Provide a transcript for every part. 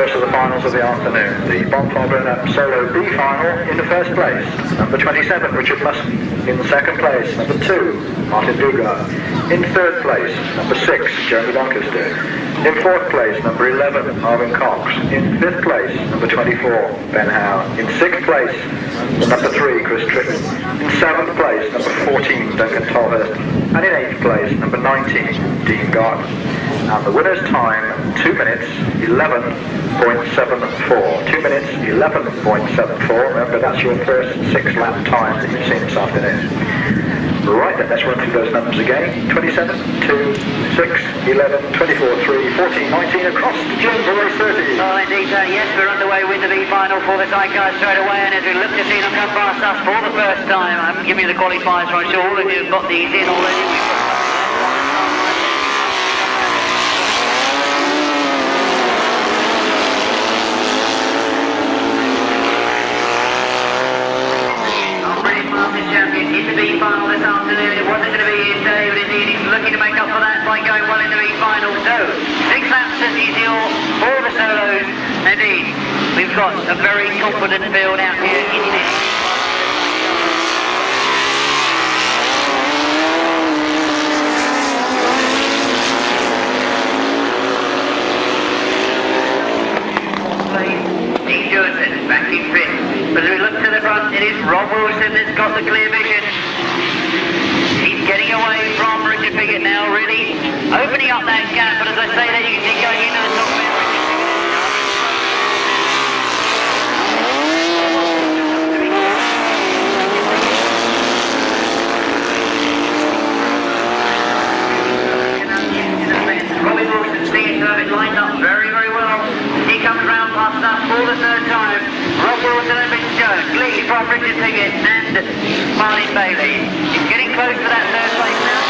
first of the finals of the afternoon. The Bonfire Burnup Solo B final in the first place. Number 27, Richard Mussen. In second place, number 2, Martin Baker. In third place, number 6, Jeremy Doncaster. In fourth place, number 11, Marvin Cox. In fifth place, number 24, Ben Howe. In sixth place, number 3, Chris Trickett. In seventh place, number 14, Duncan Tolhurst. And in eighth place, number 19, Dean Garden. And the winner's time, 2 minutes, 11.74. 2 minutes, 11.74. Remember, that's your first 6-lap time that you've seen this afternoon. Right then, let's run through those numbers again. 27, 2, 6, 11, 24, 3, 14, 19, across to Jones for race 30. Oh, indeed, yes, we're underway with the B-final for the Sidecars straight away, and as we look to see them come past us for the first time, I'm giving you the qualifiers, so I'm sure all of you have got these in already. Champion in the B-final this afternoon. It wasn't going to be his day, but indeed he's looking to make up for that by going well in the B-final. So, 6 laps as usual for the solos. Indeed, we've got a very confident field out here in this. Back in fifth. But as we look to the front, it is Rob Wilson that's got the clear vision. He's getting away from Richard Piggott now, really opening up that gap. But as I say that, you can see going into the top of it. Robbie Wilson seeing to have it lined up very, very well. He comes round past us for the third time. Rob Wilson and Mr. Jones, clearly from Richard Piggott and Martin Bailey. He's getting close to that third place now.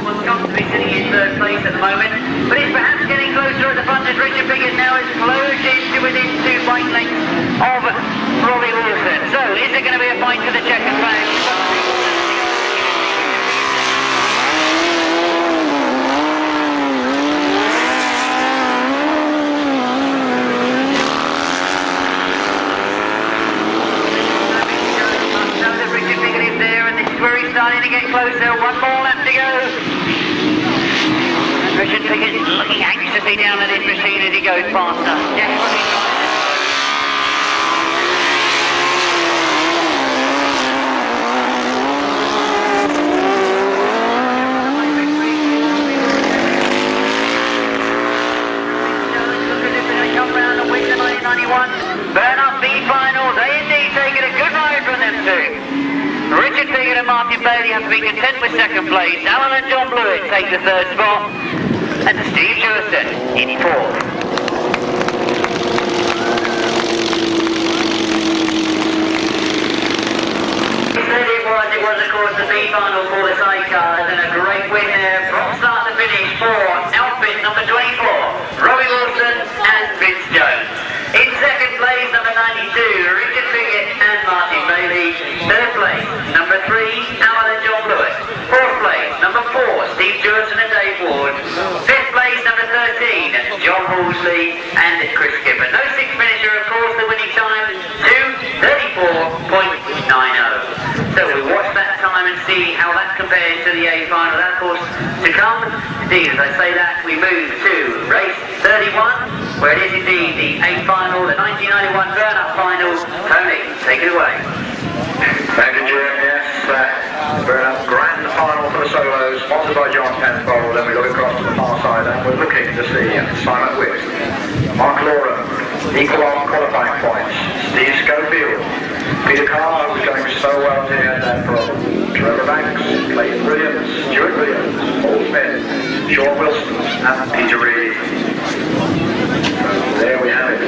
What's got to be sitting in third place at the moment, but he's perhaps getting closer at the front as Richard Piggott now is closed into within 2 bike lengths of Robbie Wilson. So, is it going to be a fight for the checkered flag? Now that Richard Piggott is there, and this is where he's starting to get closer. 1 more lap to go. And Richard Piggott looking anxiously down at his machine as he goes faster. Desperately. Burnup B-final, they indeed take it a good ride from them two. Richard Piggott and Martin Bailey have to be content with second place. Alan and John Blewett take the third spot. And Steve Jurson in fourth. It was of course the B-final for the sidecars, and a great win there from start to finish for outfit number 24, Robbie Wilson and Vince Jones. In second place, number 92, Richard Piggott and Martin Bailey. Third place, number 3, Alan and John Blewett. Fourth place, number 4, Steve Jurson and Dave Ward. Fifth place, number 13, John Halsey and Chris Skipper. No sixth finisher, of course, the winning time, 2:34.90. So we watch that time and see how that compares to the A final. That, of course, to come. Indeed, as I say that, we move to race 31, where it is indeed the A final, the 1991 Burnup final. Tony, take it away. Thank you, Jim. Yes, Burnup Grand Final for the solos, sponsored by John Penfold. And we look across to the far side, and we're looking to see Simon Wigg, Mark Loram, equal on qualifying points, Steve Schofield, Peter Carr, who's going so well here, and then from Trevor Banks, Clayton Williams, Stuart Williams, Paul Smith, Sean Wilson, and Peter Reed. So there we have it.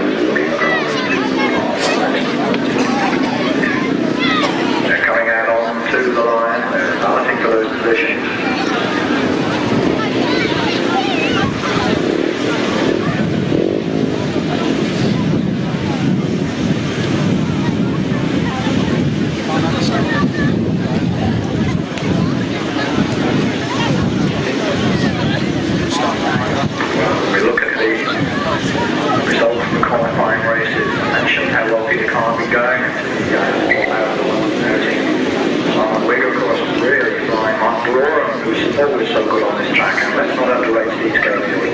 They're coming out onto the line, they're balancing for those positions. always so good on this track, and let's not underrate Steve Schofield.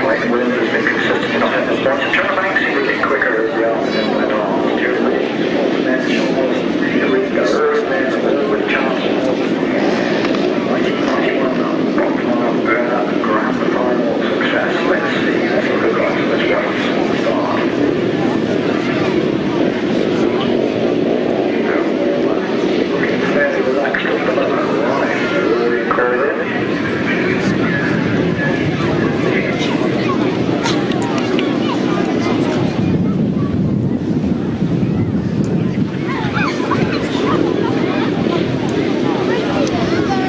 Clayton Williams has been consistent enough at this point, and Trevor Banks seemed to get quicker as the afternoon went on. Stuart Williams, here we go, with a chance. 1991, Bonfire Burnup Grasstrack Final success. Let's see if we've got this one start. Looking fairly relaxed up below, right? Rory Collier.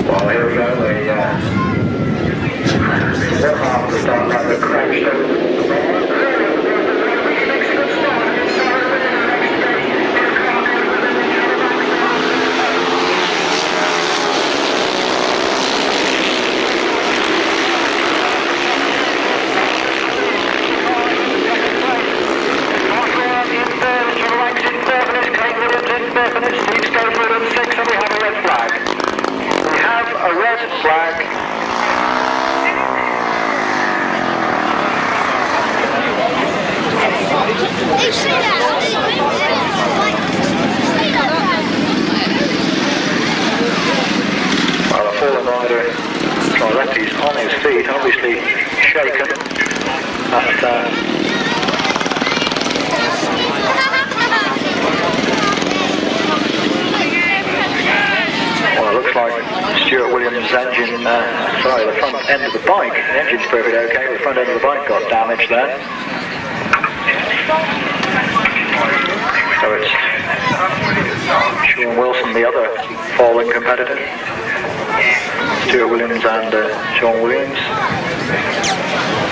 Well, here we go, one half of the start like the crashed over the Steve Schofield in 6, and we have a red flag. We have a red flag. Well, the fallen rider, Treloar's on his feet, obviously shaken. Well, it looks like Stuart Williams' engine, the front end of the bike. The engine's perfectly okay, the front end of the bike got damaged there. So it's Sean Wilson, the other fallen competitor. Stuart Williams and Sean Williams.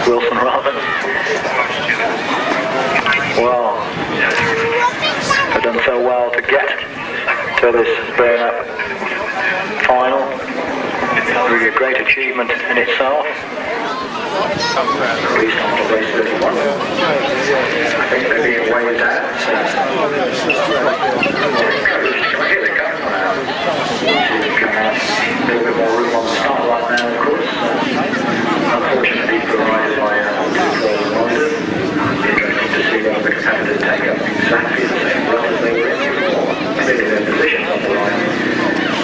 Wilson rather. Well, they've done so well to get to this burn-up final. Really a great achievement in itself. Released on to race 31. I think they're being waved out. Here they come now. A little bit more room on the start right now, of course. Unfortunately provided by Roger. Interesting to see whether the competitors take up exactly the same run as they were in before. Clearly their positions on the line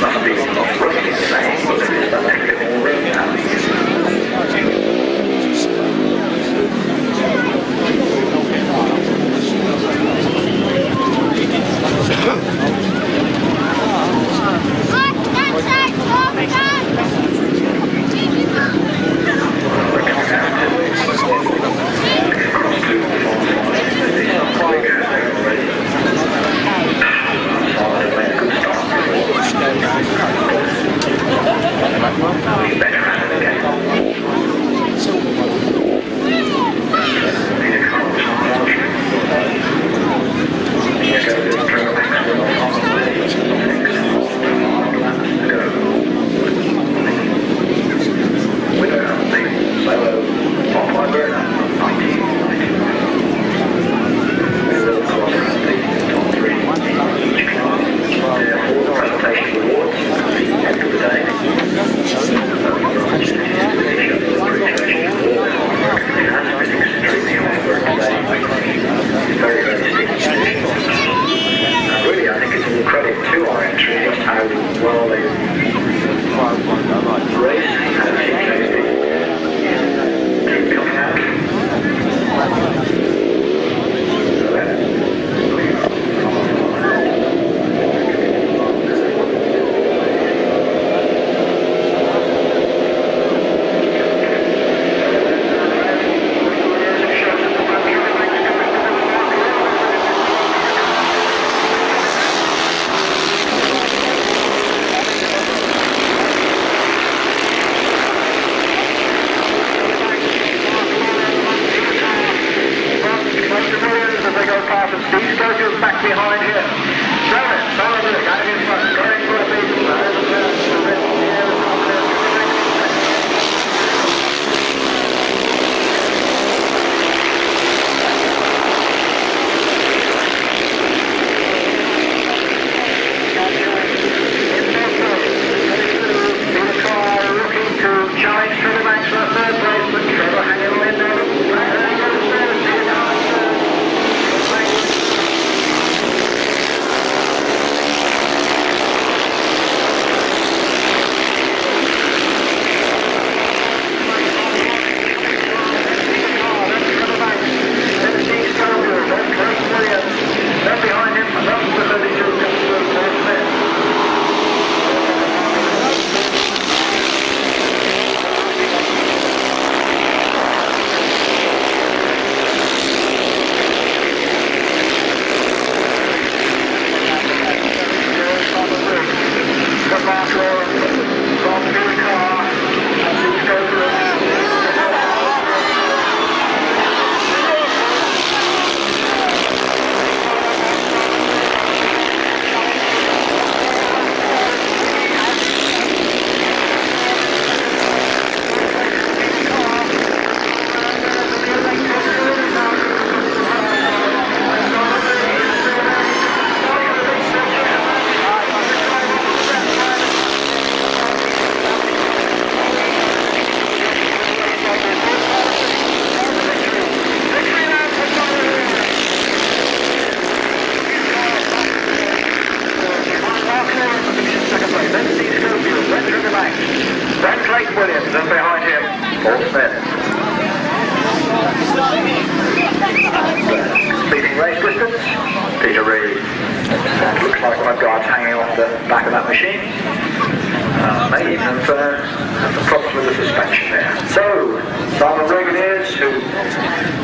must be not roughly the same, but there is that little bit more room now.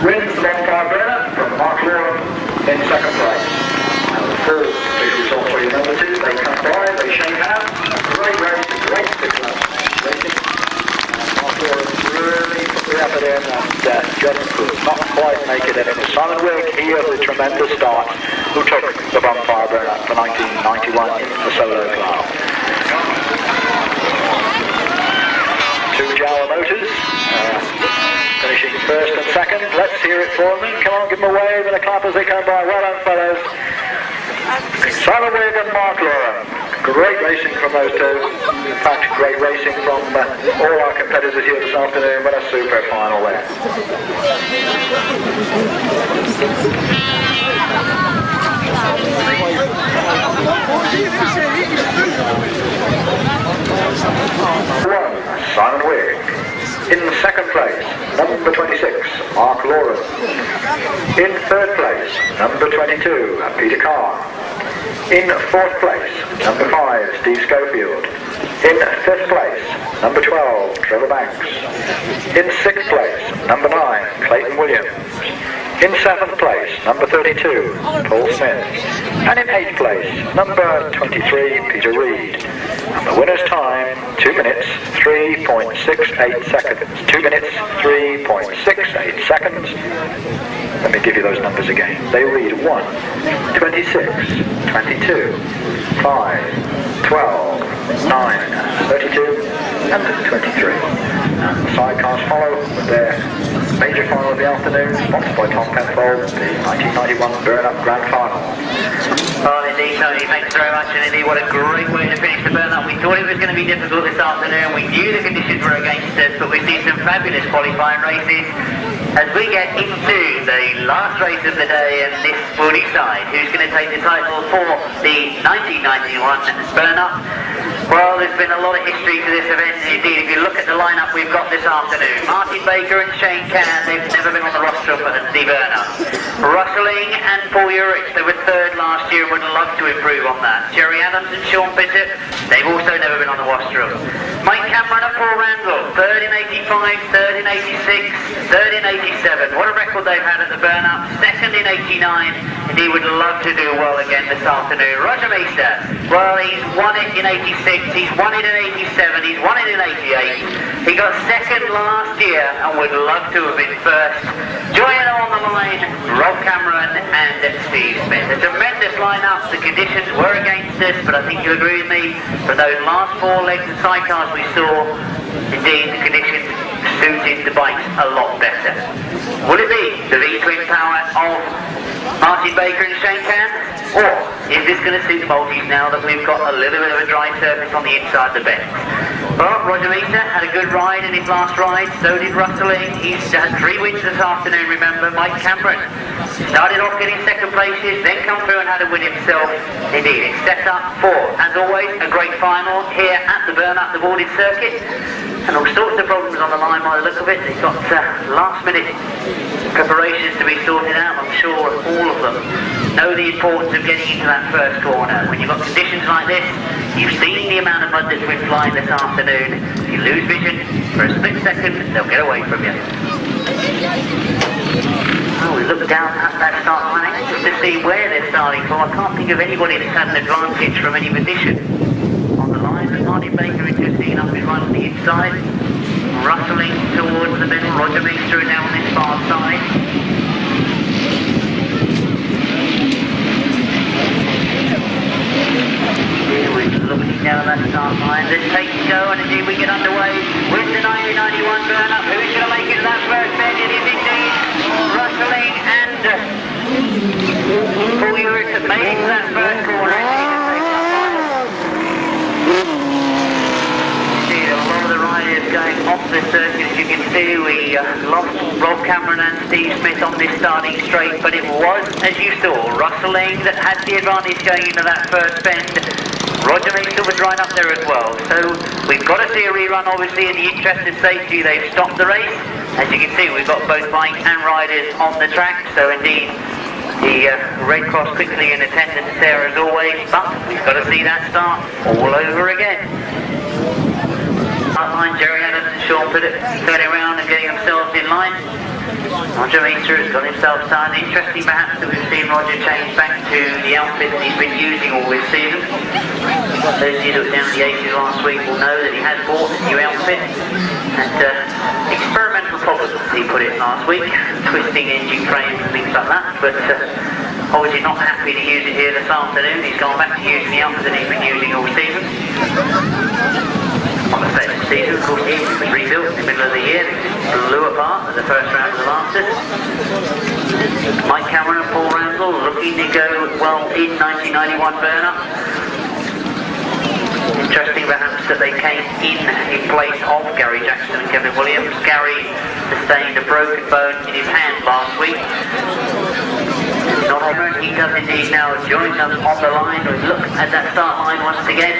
wins the Bonfire Burnup from Mark Loram in second place. And the full big result for your number 2, they come by, they shake hands, great race, great stickler racing. And Mark Loram really put the effort in and just could not quite make it. And it was Simon Wigg, he of the tremendous start, who took the Bonfire Burnup for 1991 in the solo class. 2 Jawa motors, finishing first and second. Let's hear it for them. Come on, give them a wave and a clap as they come by. Well done, fellows. Simon Wigg and Mark Loram. Great racing from those two. In fact, great racing from all our competitors here this afternoon. What a super final there. Simon Wigg. In second place, number 26, Mark Loram. In third place, number 22, Peter Carr. In fourth place, number 5, Steve Schofield. In fifth place, number 12, Trevor Banks. In sixth place, number 9, Clayton Williams. In seventh place, number 32, Paul Smith. And in eighth place, number 23, Peter Reid. And the winner's time, 2 minutes, 3.68 seconds. 2 minutes, 3.68 seconds. Let me give you those numbers again. They read 1, 26, 22, 5, 12, 9, 32, and 23. And the sidecars follow with their major final of the afternoon, sponsored by Tom Penfold, the 1991 Burnup Grand Final. Well, indeed, Tony, thanks very much, and indeed, what a great way to finish the Burnup. We thought it was going to be difficult this afternoon. We knew the conditions were against us, but we've seen some fabulous qualifying races. As we get into the last race of the day, and this will decide who's going to take the title for the 1991 Burnup. Well, there's been a lot of history to this event. Indeed, if you look at the lineup we've got this afternoon, Martin Baker and Cann, they've never been on the roster for the Burnup. Rustling and Urycz, they were third last year and would love to improve on that. Jerry Adams and Sean Pittett, they've also never been on the roster. Mike Cameron and Paul Randall, third in 85, third in 86, third in 87. What a record they've had at the Burnup. Second in 89, and he would love to do well again this afternoon. Roger Measor, well, he's won it in 86, he's won it in 87, he's won it in 88. He got second last year and would love to have been first. Joining on the line, Rob Cameron and Steve Smith. A tremendous lineup. The conditions were against us, but I think you agree with me. For those last 4 legs of sidecars we saw, indeed the conditions suited the bikes a lot better. Will it be the V-twin power of Martin Baker and Cann? Or is this going to suit the multis now that we've got a little bit of a dry surface on the inside of the bend? Well, Roger Measor had a good ride in his last ride, so did Rustling. He's had 3 wins this afternoon, remember. Mike Cameron started off getting second places, then come through and had a win himself. Indeed, it's set up for, as always, a great final here at the Burnup, the boarded circuit. And all sorts of problems on the line by the look of it. They've got last minute preparations to be sorted out. I'm sure all of them know the importance of getting into that first corner. When you've got conditions like this, you've seen the amount of mud that's been flying this afternoon. If you lose vision for a split second, they'll get away from you. Oh, we look down at that start line just to see where they're starting from. I can't think of anybody that's had an advantage from any position on the line. But Martin Baker is just seen up his right on the inside, rustling towards the middle. Roger Measor is now on this far side. Here we're looking down that start line. Let's take a go, and indeed we get underway with the 1991 Burnup. Who's going to make it to that first bend? It is indeed Rustling and Paul Urycz have made it to that first corner. Indeed, a lot of the riders going off the circuit. As you can see, we lost Rob Cameron and Steve Smith on this starting straight, but it was, as you saw, Rustling that had the advantage going into that first bend. Roger Measor was right up there as well. So we've got to see a rerun, obviously, in the interest of safety. They've stopped the race. As you can see, we've got both bike and riders on the track. So indeed, the Red Cross quickly in attendance there as always. But we've got to see that start all over again. Line, Jerry Adams and Sean Pittett turning around and getting themselves in line. Roger Measor has got himself started. Interesting perhaps that we've seen Roger change back to the outfit that he's been using all this season. Those of you that were down at the 80s last week will know that he had bought a new outfit. And experimental problems, he put it last week, twisting engine frames and things like that, but obviously not happy to use it here this afternoon. He's gone back to using the outfit that he's been using all season. On the first season, of course, it was rebuilt in the middle of the year. It blew apart at the first round of the Masters. Mike Cameron and Paul Randall looking to go well in 1991 Burnup. Interesting perhaps that they came in place of Gary Jackson and Kevin Williams. Gary sustained a broken bone in his hand last week. Not on, he does indeed now join them on the line. We look at that start line once again.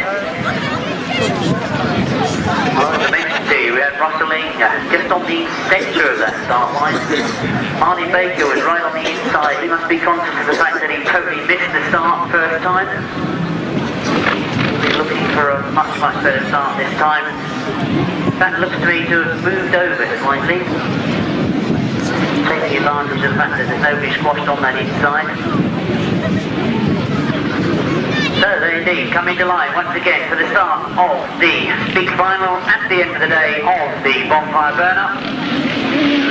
Well, as I mentioned to you, we had Rustling just on the centre of that start line. Martin Baker was right on the inside. He must be conscious of the fact that he totally missed the start first time. He's looking for a much better start this time. That looks to me to have moved over slightly. Taking advantage of the fact that there's nobody squashed on that inside. So they indeed come into line once again for the start of the big final at the end of the day of the Bonfire Burnup.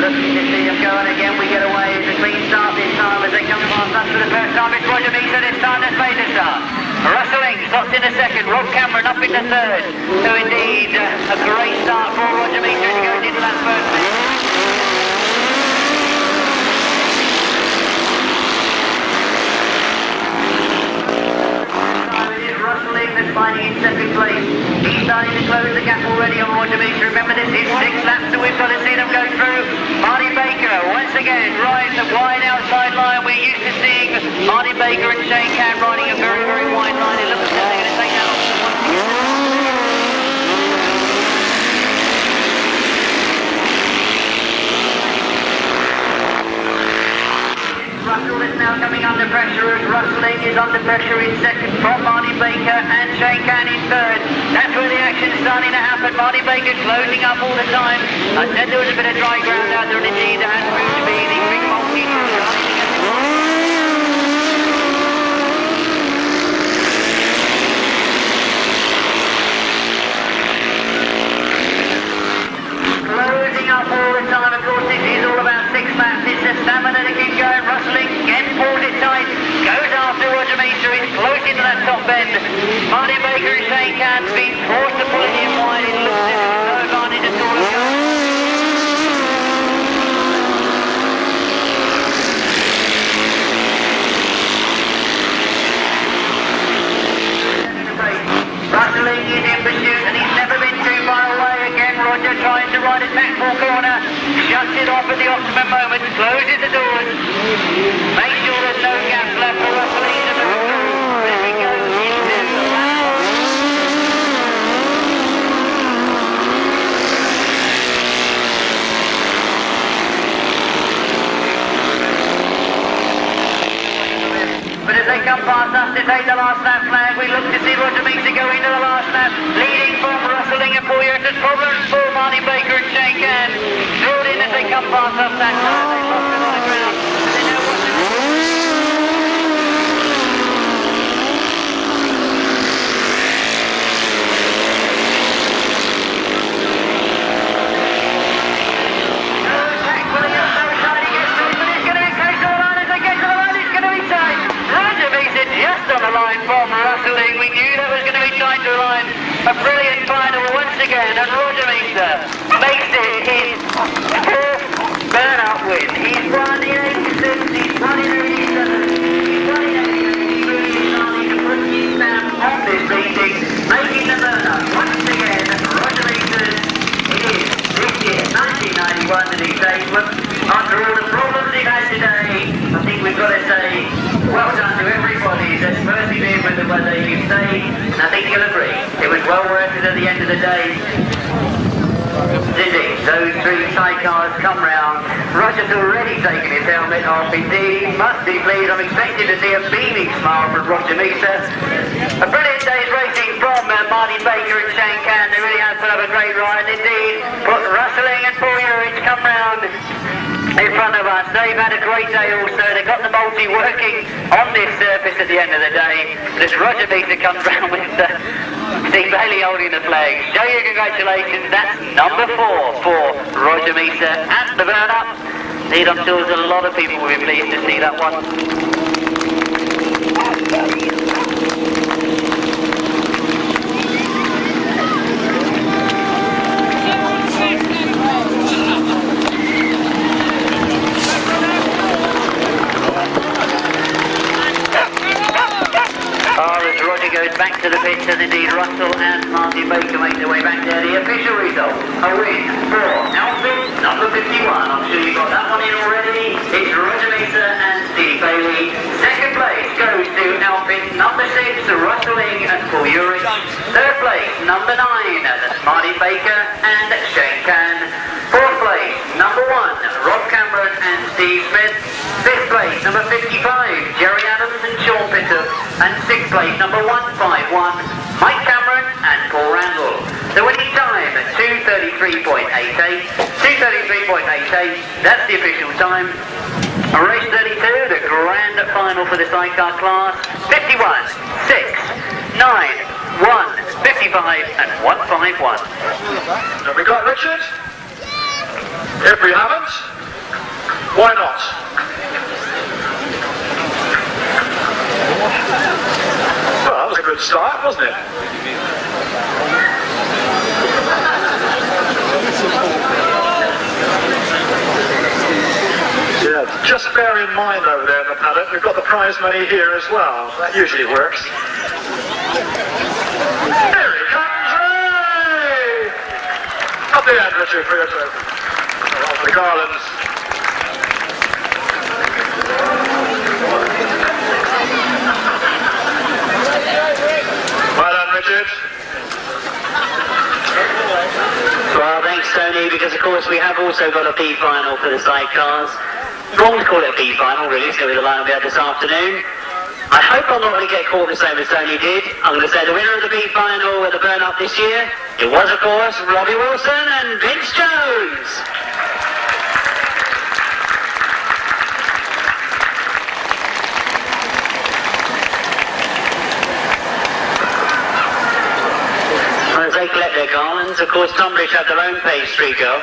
Looking to see them going again. We get away as a clean start this time as they come past us for the first time. It's Roger Measor this time that's made the start. Rustling stops in the second. Rob Cameron up in the third. So indeed a great start for Roger Measor as he goes into that first leg. Rustling that's finding in second place. He's starting to close the gap already on Roger Measor. Remember this is 6 laps that we've got to see them go through. Martin Baker once again rides the wide outside line. We're used to seeing Martin Baker and Shane Cann riding a very wide line. It looks like they're going to take out Russell is now coming under pressure as Rustling is under pressure in second from Martin Baker and Shane Cann in third. That's where the action's starting to happen. Martin Baker closing up all the time. I said there was a bit of dry ground out there and indeed there has proved to be the big multi. Closing up all the time, of course this is all about 6 laps. It's the stamina to keep going. Rustling gets pulled it tight, goes after Roger Measor, he's close into that top end. Martin Baker and Shane Cann's been forced to pull it in wide. It looks as if it's no advantage at all. Rustling is in pursuit and he's never been too far away. Again Roger trying to ride a tactful corner, shuts it off at the optimum moment, closes the doors, make sure there's no gaps left for Rustling to move through. There we go into the lap. But as they come past us to take the last lap flag, we look to see Roger Measor go into the last lap, leading from Rustling and Urycz. Problems for Martin Baker and Shane Cann. Filled in as they come past us that time. They lost it on the ground. And they know what to do. Thankfully, it's so tight he gets through, but it's going to be close to the line. As they get to the line, it's going to be tight. Roger Measor just on the line from Rustling. We knew that was going to be tight to the line. A brilliant final once again, and Roger Measor makes it his 4th Burnup win. He's won in 86, he's won in 87, he's won in 88. He's really starting to put his stamp on this meeting, making the Burnup once again. Roger Measor, it is this year, 1991, that he says, after all the problems he's had today, I think we've got to say, well done to everybody that's persevered with the weather you say, and I think you'll agree. It was well worth it at the end of the day. Indeed, those 3 sidecars come round. Roger's already taken his helmet off. Indeed, he must be pleased. I'm expecting to see a beaming smile from Roger Measor. A brilliant day's racing from Martin Baker and Shane Cann. They really have put up a great ride. Indeed, Rustling and Urycz come round. in front of us. They've had a great day also. They've got the multi working on this surface at the end of the day. As Roger Measor comes round with Steve Bailey holding the flag. Show you congratulations. That's number 4 for Roger Measor at the Burnup. Indeed, I'm sure a lot of people will be pleased to see that one. As Roger goes back to the pitch, as indeed Russell and Martin Baker make their way back there. The official result, a win for outfit number 51. I'm sure you got that one in already. It's Roger Measor and Steve Bailey. Second place goes to outfit number 6, Russell and Paul Urycz. Third place, number 9, that's Martin Baker and Cann. Fourth place, number 1, Rob Cameron and Steve Smith. Fifth place, number 55, Jerry Adams and Sean Pittup. And sixth place, number 151, Mike Cameron and Paul Randall. The winning time, 2:33.88. 2:33.88, that's the official time. Race 32, the grand final for the sidecar class. 51, 6, 9, 1, 55 and 151. Have we got Richard? If we haven't, why not? Well, that was a good start, wasn't it? Yeah, just bear in mind over there in the paddock, we've got the prize money here as well. That usually works. Here he comes! Hooray! Up the end, Richard, for your trophy. The garlands. Well done, Richard. Well, thanks, Tony, because of course we have also got a B final for the sidecars. Wrong to call it a B final, really, so the line will be out this afternoon. I hope I'm not going to get caught the same as Tony did. I'm going to say the winner of the B final at the Burnup this year, it was, of course, Robbie Wilson and Vince Jones. As they collect their garlands, of course, Tonbridge have their own pastry girl.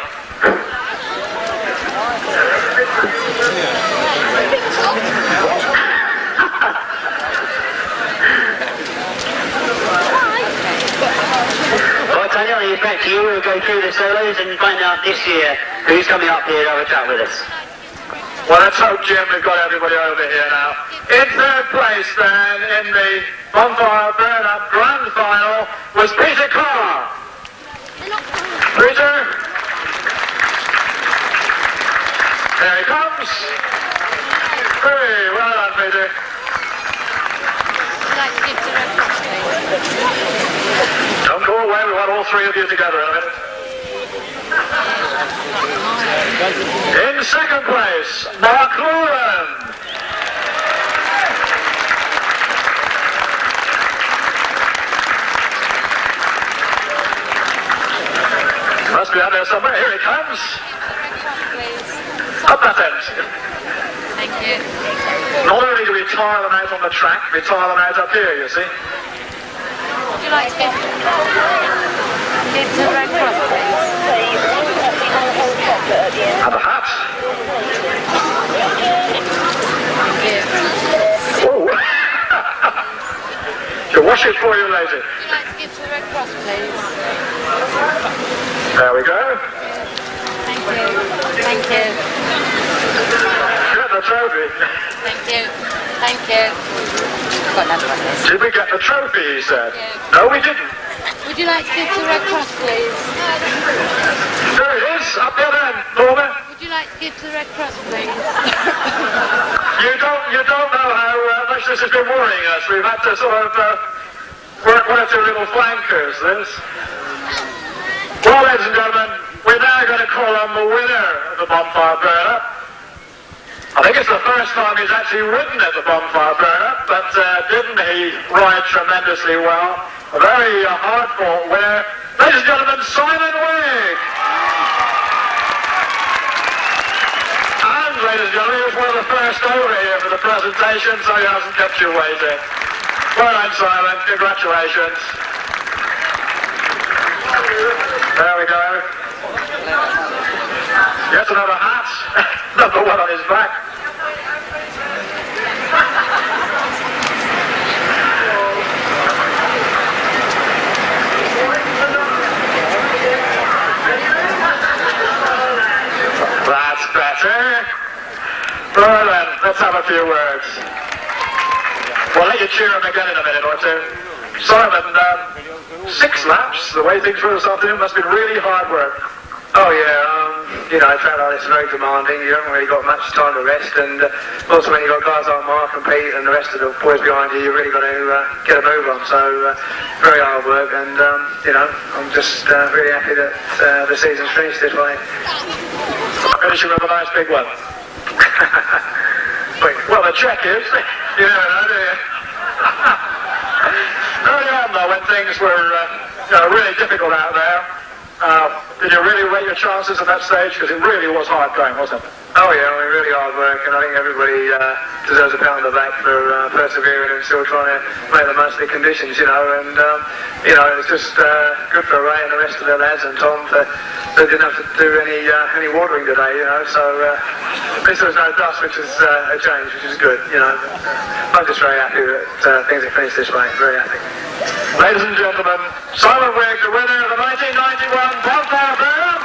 Well, Tony, I expect you will go through the solos and find out this year who's coming up here to have a chat with us. Well, let's hope, Jim, we've got everybody over here now. In third place, then, in the Bonfire Burnup Grand Final was Peter Carr. Peter. There he comes. Hey, well done, Peter. Don't go away, we want all three of you together in a minute. In second place, Mark Loram. Must be out there somewhere. Here he comes. Up that end. Thank you. Not only do we tire them out on the track, we tire them out up here, you see. Would you like to get to the Red Cross, please? And a hat. Thank you. Oh. She'll wash it for you later. Would you like to give to the Red Cross, please? There we go. Thank you. Thank you. Get the trophy. Thank you. Thank you. Got another one, please. Did we get the trophy, he said? Yeah. No, we didn't. Would you like to give to the Red Cross, please? There it is, up the other end, Norman. Would you like to give to the Red Cross, please? You don't know how much this has been worrying us. We've had to sort of work one or two little flankers, this. Well, ladies and gentlemen, we're now going to call on the winner of the Bonfire Burnup. I think it's the first time he's actually ridden at the Bonfire Burnup, but didn't he ride tremendously well? A very hard-fought winner. Ladies and gentlemen, Simon Wigg! ladies and gentlemen. He was one of the first over here for the presentation, so he hasn't kept you waiting. Well done, Simon. Congratulations. There we go. Yet another hat. Number one on his back. That's better. Well then, let's have a few words. We'll let you cheer him again in a minute or two. Simon, 6 laps, the way things were this afternoon, must have been really hard work. Oh yeah, you know, I found out it's very demanding. You haven't really got much time to rest, and also when you've got guys like Mark and Pete and the rest of the boys behind you, you've really got to get a move on. So very hard work, and you know, I'm just really happy that the season's finished this way. Finishing with a nice big one. Well, the check is, you never know, do you? Early on though, when things were really difficult out there, did you really rate your chances at that stage? Because it really was hard going, wasn't it? Oh yeah, I mean, really hard work, and I think everybody deserves a pat on the back for persevering and still trying to make the most of the conditions, you know, and you know, it's just good for Ray and the rest of the lads and Tom that they didn't have to do any watering today, you know, so at least there was no dust, which is a change, which is good, you know. I'm just very happy that things have finished this way, very happy. Ladies and gentlemen, Simon Wigg, the winner of the 1991 Bonfire Burnup.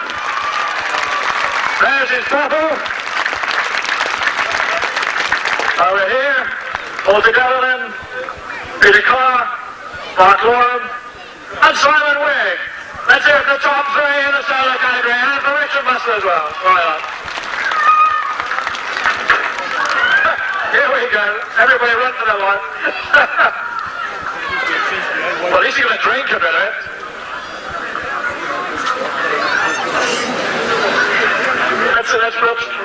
There's his bottle. Over here, all together then, Peter Carr, Mark Loram, and Simon Wigg. Let's hear the top 3 in the solo category, and for Richard Mussen as well. Right on. Here we go. Everybody run for the one. Well, at least you're going to drink a bit of it.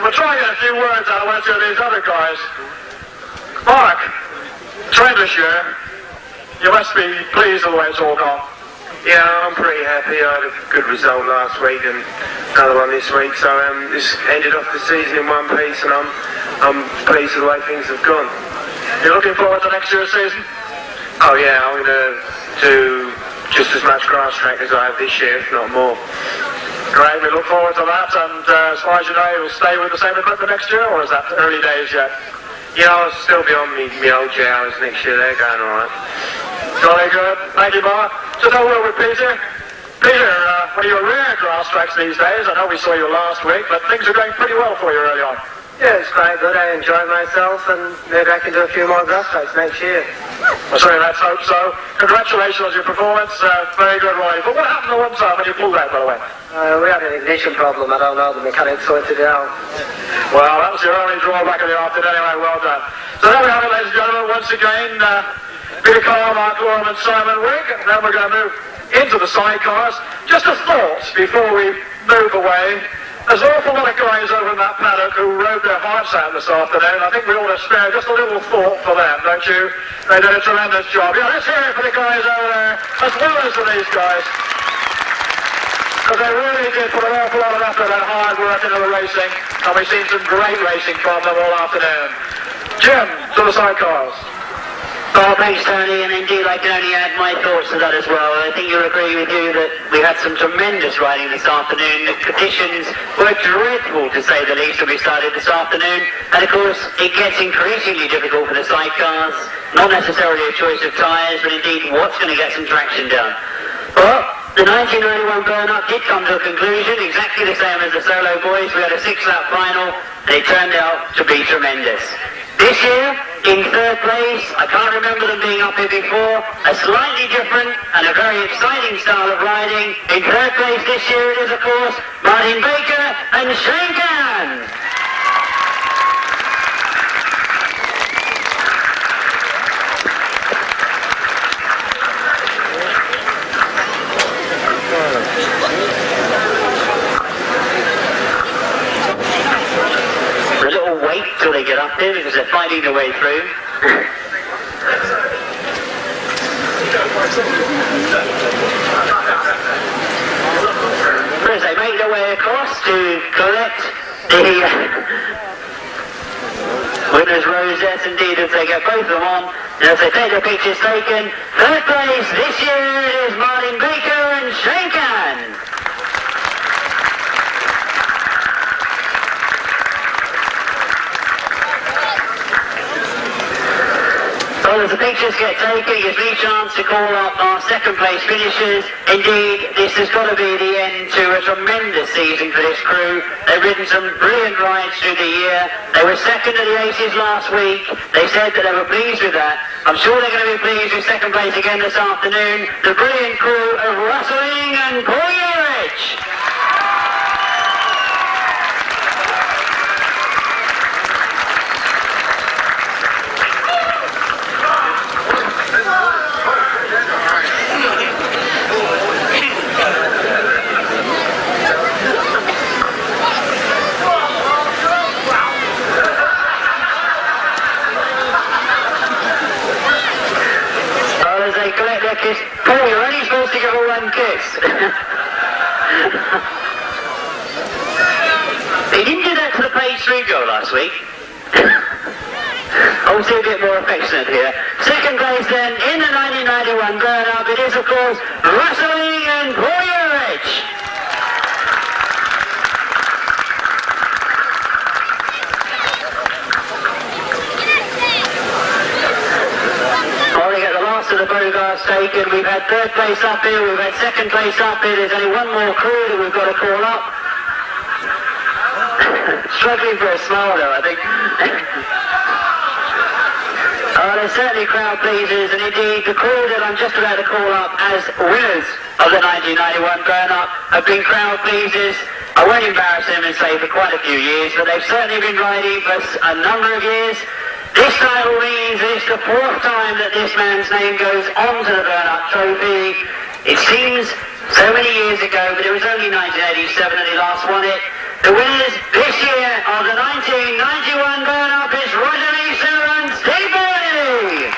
We'll try and get a few words out of one or two of these other guys. Mark, tremendous year. You must be pleased with the way it's all gone. Yeah, I'm pretty happy. I had a good result last week and another one this week, so just ended off the season in one piece, and I'm pleased with the way things have gone. You looking forward to next year's season? Oh yeah, I'm going to do just as much grass track as I have this year, if not more. Great, we look forward to that, and as far as you know, you'll stay with the same equipment next year, or is that early days yet? Yeah, I'll still be on my old hours next year. They're going alright. Jolly good. Thank you, Mark. Just a word with Peter. Peter, one of your rare grass tracks these days. I know we saw you last week, but things are going pretty well for you early on. Yeah, it's quite good. I enjoy myself, and maybe I can do a few more grass tracks next year. Well, sorry, let's hope so. Congratulations on your performance. Very good, Roy. But what happened the one time when you pulled out, by the way? We had an ignition problem. I don't know. The mechanic sorted it out. Well, that was your only drawback of the afternoon anyway. Well done. So there we have it, ladies and gentlemen. Once again, Peter Carr, Mark Loram and Simon Wigg. And then we're going to move into the sidecars. Just a thought before we move away. There's an awful lot of guys over in that paddock who rode their hearts out this afternoon. I think we ought to spare just a little thought for them, don't you? They did a tremendous job. Yeah, let's hear it for the guys over there, as well as for these guys. Because they really did put an awful lot of effort and hard work into the racing, and we've seen some great racing from them all afternoon. Jim, to the sidecars. Oh, thanks, Tony, and indeed I can only add my thoughts to that as well. I think you'll agree with you that we had some tremendous riding this afternoon. The conditions were dreadful, to say the least, when we started this afternoon. And of course, it gets increasingly difficult for the sidecars. Not necessarily a choice of tyres, but indeed what's going to get some traction done. Well, the 1991 Burnup did come to a conclusion, exactly the same as the solo boys. We had a 6-lap final, and it turned out to be tremendous. This year, in 3rd place, I can't remember them being up here before, a slightly different and a very exciting style of riding. In 3rd place this year it is, of course, Martin Baker and Cann. A little wait till they get up there because they're fighting their way through. As they make their way across to collect the news, yes indeed, if they get both of them on. And if they take their pictures taken, third place this year is Martin Baker and Cann. Well, as the pictures get taken, it gives me a chance to call up our second place finishers. Indeed, this has got to be the end to a tremendous season for this crew. They've ridden some brilliant rides through the year. They were second at the Aces last week. They said that they were pleased with that. I'm sure they're going to be pleased with second place again this afternoon. The brilliant crew of Rustling and Urycz. Paul, you're only supposed to give her one kiss. He didn't do that to the page 3 girl last week. Obviously a bit more affectionate here. Second place then, in the 1991 burn-up, it is of course Rustling and Urycz. To the photographs taken. We've had third place up here, we've had second place up here. There's only one more crew that we've got to call up. Struggling for a smile though, I think. There's certainly crowd pleasers, and indeed the crew that I'm just about to call up as winners of the 1991 burn-up have been crowd pleasers. I won't embarrass them and say for quite a few years, but they've certainly been riding for a number of years. This title means it's the 4th time that this man's name goes onto the burn-up trophy. It seems so many years ago, but it was only 1987 that he last won it. The winners this year of the 1991 burn-up is Roger Measor and Steve Bailey.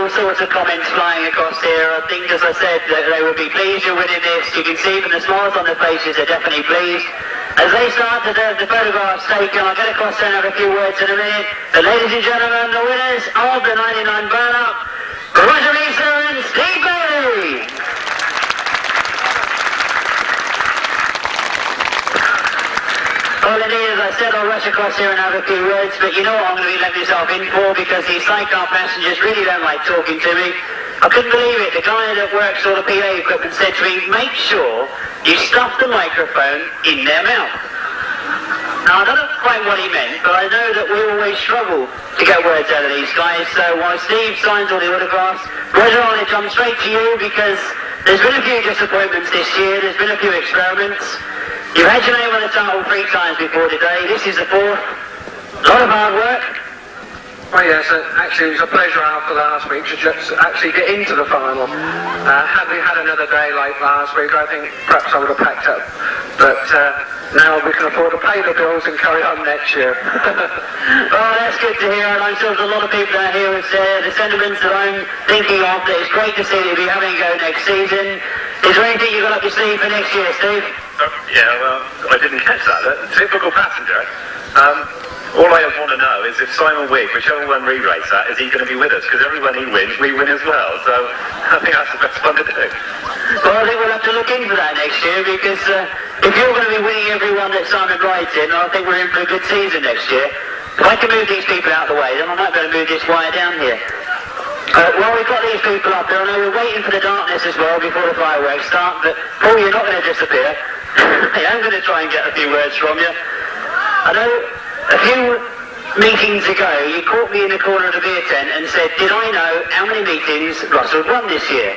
Sorts of comments flying across here. I think, as I said, that they would be pleased you're winning this. You can see from the smiles on their faces, they're definitely pleased. As they start to the photographs taken, I'll get across and have a few words in a minute. But ladies and gentlemen, the winners of the 99 burn-up, Roger Measor and Steve Bailey. Well, indeed, as I said, I'll rush across here and have a few words, but you know what I'm going to be letting myself in for, because these sidecar passengers really don't like talking to me. I couldn't believe it. The guy that works all the PA equipment said to me, make sure you stuff the microphone in their mouth. Now, I don't know quite what he meant, but I know that we always struggle to get words out of these guys, so while Steve signs all the autographs, Roger, I'll jump straight to you, because there's been a few disappointments this year, there's been a few experiments. You've had your name on the title 3 times before today. This is the 4th. A lot of hard work. Well, yes, actually it was a pleasure after last week to just actually get into the final. Had we had another day like last week, I think perhaps I would have packed up. But now we can afford to pay the bills and carry on next year. Well, that's good to hear, and I'm sure there's a lot of people out here who say the sentiments that I'm thinking of, that it's great to see that you'll be having a go next season. Is there anything you've got up your sleeve for next year, Steve? Yeah, well, I didn't catch that. Typical passenger. All I want to know is if Simon Wigg, whichever one re-race that, is he going to be with us? Because every one he wins, we win as well. So I think that's the best one to do. Well, I think we'll have to look into that next year, because if you're going to be winning every one that Simon rides in, I think we're in for a good season next year. If I can move these people out of the way, then I might be able to move this wire down here. Well, we've got these people up there. I know we're waiting for the darkness as well before the fireworks start, but Paul, you're not going to disappear. I am going to try and get a few words from you. I know a few meetings ago, you caught me in the corner of the beer tent and said, did I know how many meetings Russell had won this year?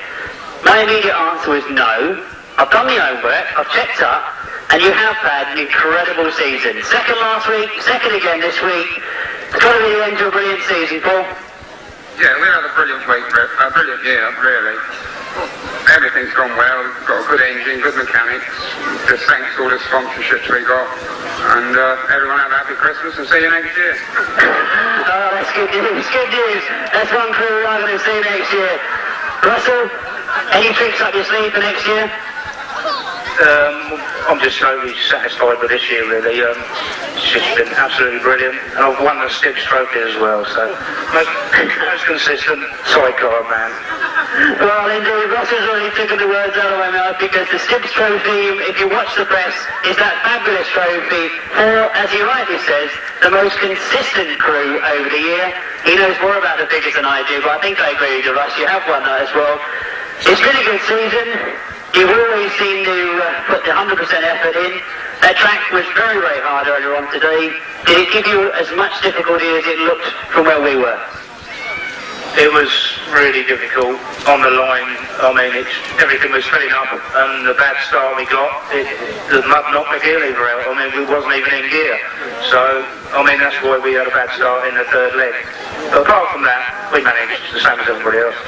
My immediate answer was no. I've done my homework, I've checked up, and you have had an incredible season. Second last week, second again this week. It's got to be the end to a brilliant season, Paul. Yeah, we had a brilliant week, a brilliant year, really. Everything's gone well, we've got a good engine, good mechanics, just thanks to all the sponsorships we got. And everyone have a happy Christmas and see you next year. Oh, that's good news, good news. That's one crew we're going to see next year. Russell, any tricks up your sleeve for next year? I'm just totally satisfied with this year, really. It's just been absolutely brilliant. And I've won the Skips Trophy as well, so most consistent sidecar man. Well, indeed, Russell's already taken the words out of my mouth, because the Skips Trophy, if you watch the press, is that fabulous trophy for, as he rightly says, the most consistent crew over the year. He knows more about the figures than I do, but I think I agree with you, Russ. You have won that as well. It's been a good season. You've always seemed to put the 100% effort in. That track was very, very hard earlier on today. Did it give you as much difficulty as it looked from where we were? It was really difficult on the line. I mean, everything was filling up, and the bad start we got, the mud knocked the gear lever out. I mean, we wasn't even in gear. So, I mean, that's why we had a bad start in the third leg. But apart from that, we managed the same as everybody else.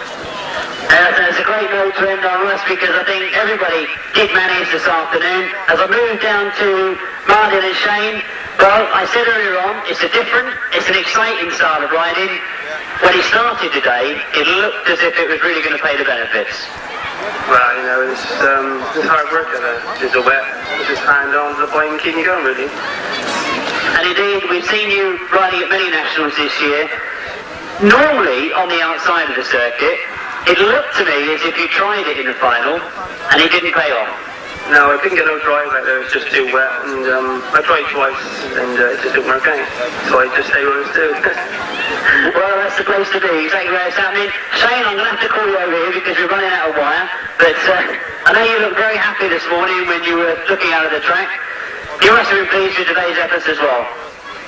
It's a great note to end on, Russ, because I think everybody did manage this afternoon. As I move down to Martin and Shane, well, I said earlier on, it's an exciting style of riding. When he started today, it looked as if it was really going to pay the benefits. Well, you know, it's hard work at it. It's a wet, just hang on to the point and keep going, really. And indeed, we've seen you riding at many nationals this year. Normally, on the outside of the circuit, it looked to me as if you tried it in the final, and it didn't pay off. No, I couldn't get no drive out there, it was just too wet, and I tried twice, and it just didn't work out, so I just stay where I was doing. Well, that's the place to be, exactly where it's happening. Shane, I'm going to have to call you over here because we're running out of wire, but I know you looked very happy this morning when you were looking out of the track. You must have been pleased with today's efforts as well.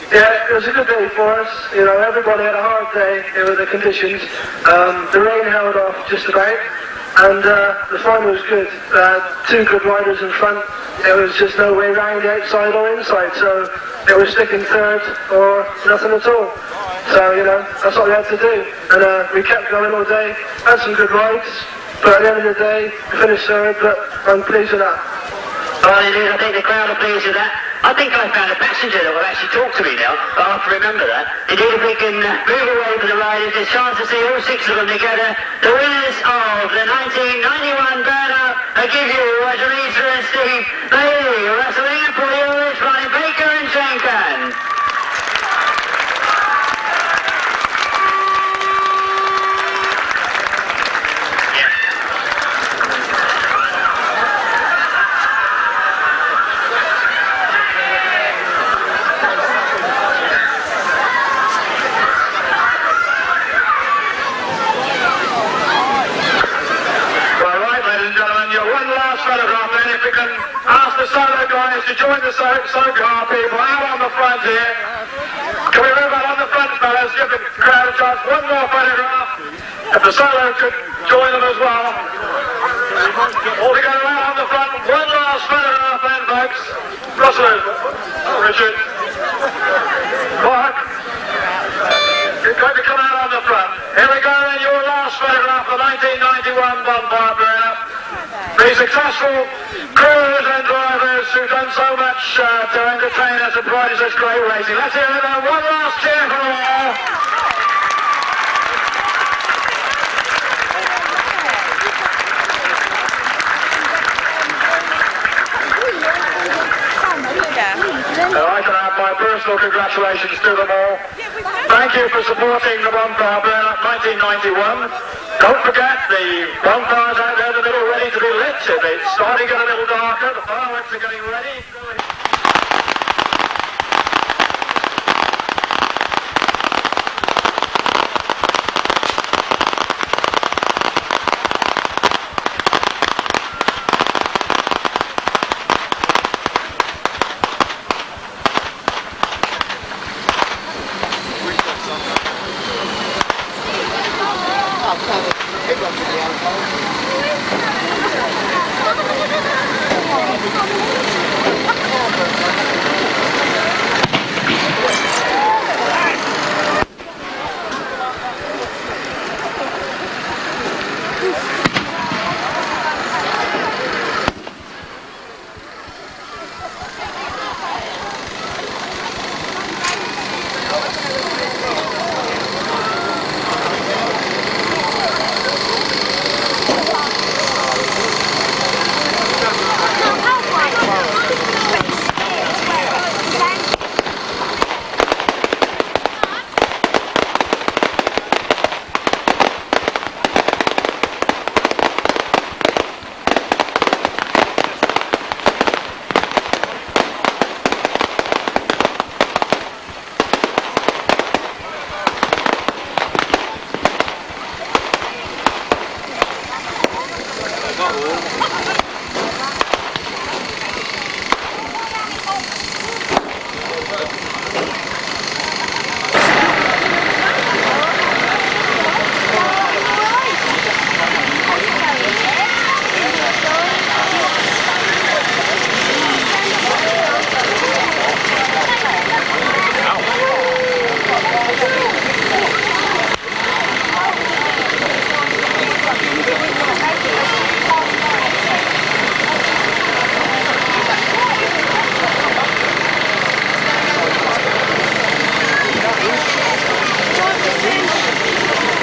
Yeah, it was a good day for us. You know, everybody had a hard day with the conditions. The rain held off just about, and the final was good. Two good riders in front. There was just no way round outside or inside, so it was sticking third or nothing at all. So, you know, that's what we had to do. And we kept going all day, had some good rides, but at the end of the day, we finished third, but I'm pleased with that. Well, indeed, I think the crowd are pleased with that. I think I found a passenger that will actually talk to me now. I'll have to remember that. Indeed, if we can move away from the riders, there's a chance to see all six of them together. The winners of the 1991 Burnup, I give you Roger Measor and Steve Bailey, wrestling for Urycz, Martin Baker and Shane Cann. Solo guys to join the Sidecar people out on the front here. Can we move out on the front, fellas? Give the crowd a chance. One more photograph. If the solo could join them as well. All together out on the front. One last photograph then, folks. Russell, Richard, Mark, you're going to come out on the front. Here we go then, your last photograph of the 1991 Bonfire Burnup. The successful crews and drivers who've done so much to entertain us and provide us this great racing. Let's hear it now. One last cheer for them all. I can add my personal congratulations to them all. Thank you for supporting the Bonfire Burnup 1991. Don't forget, the bonfires out there in the middle ready to be lit. It's starting to get a little darker. The fireworks are getting ready.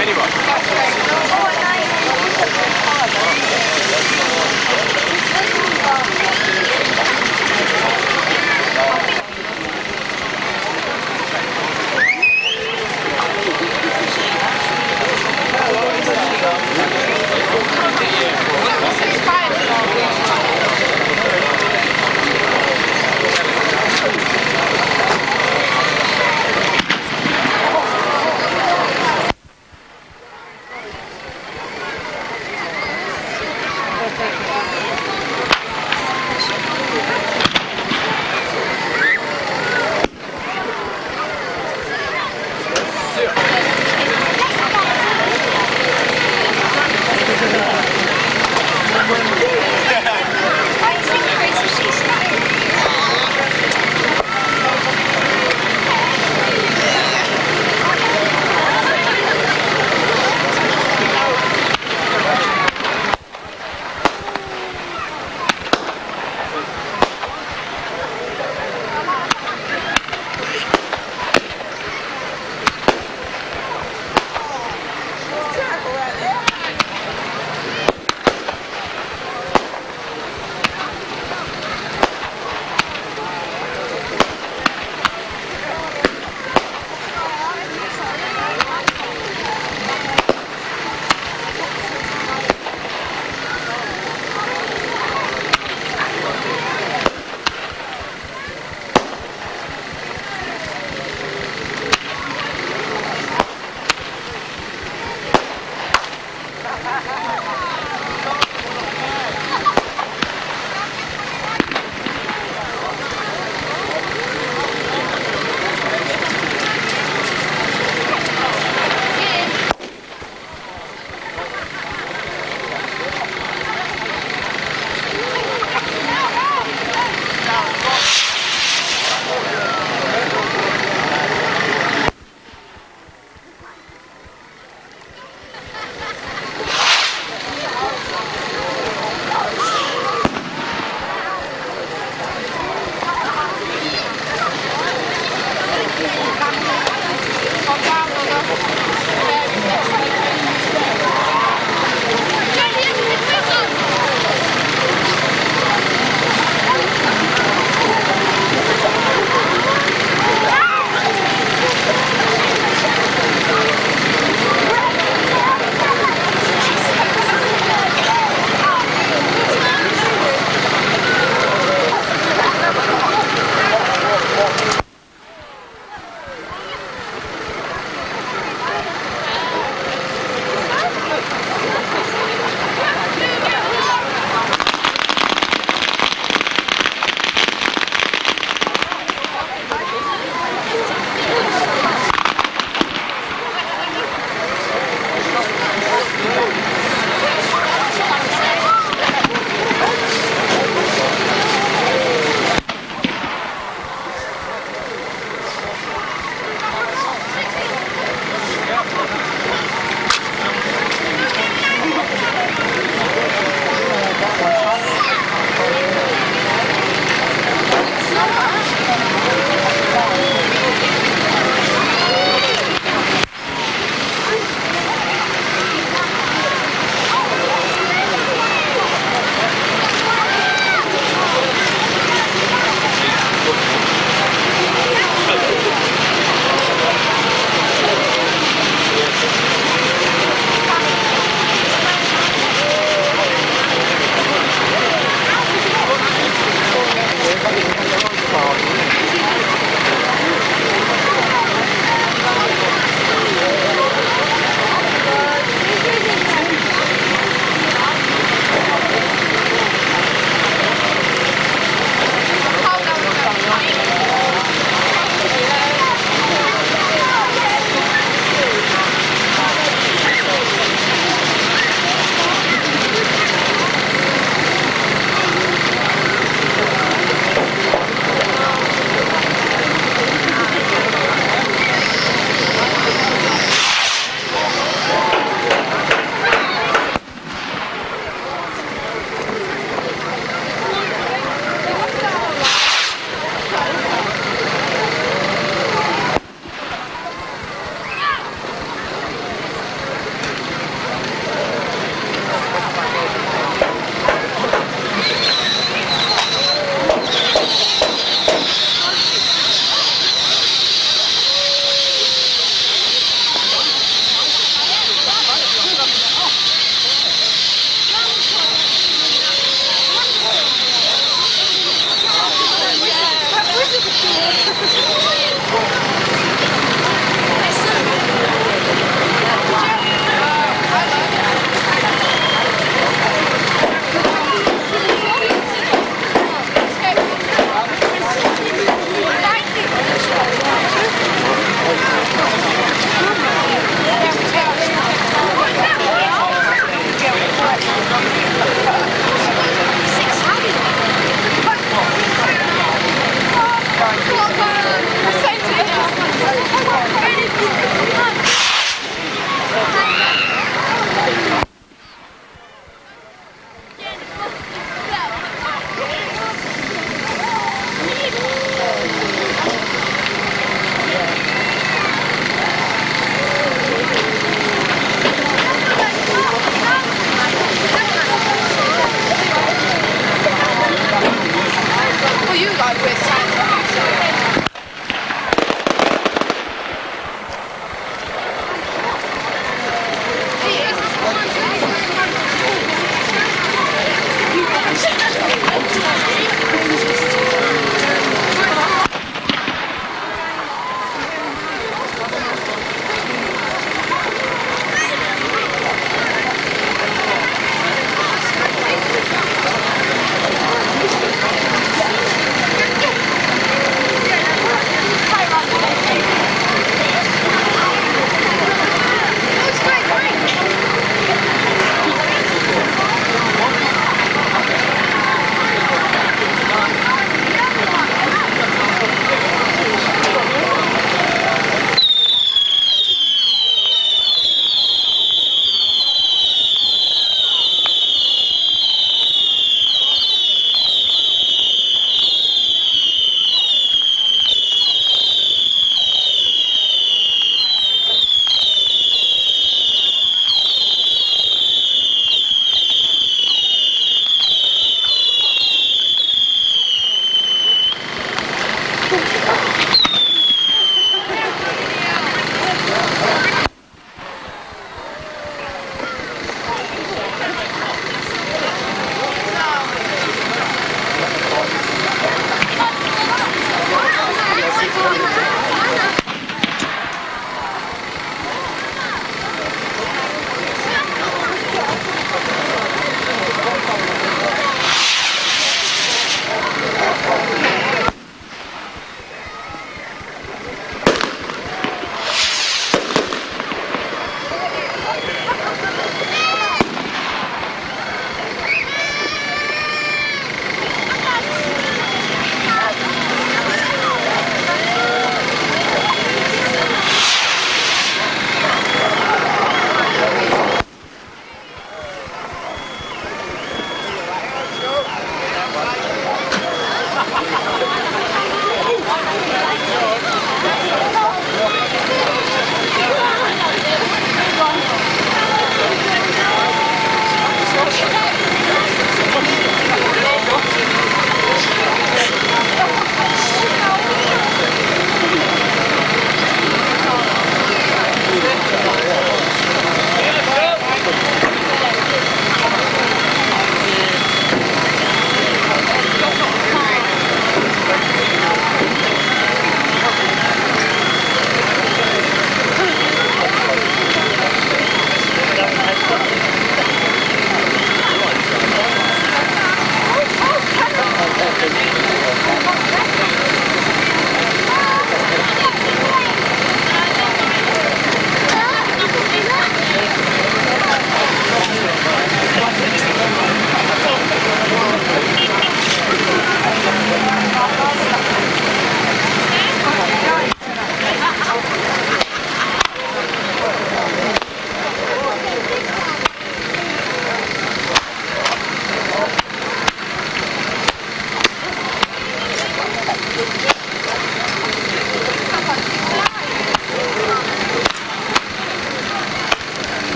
Anyway.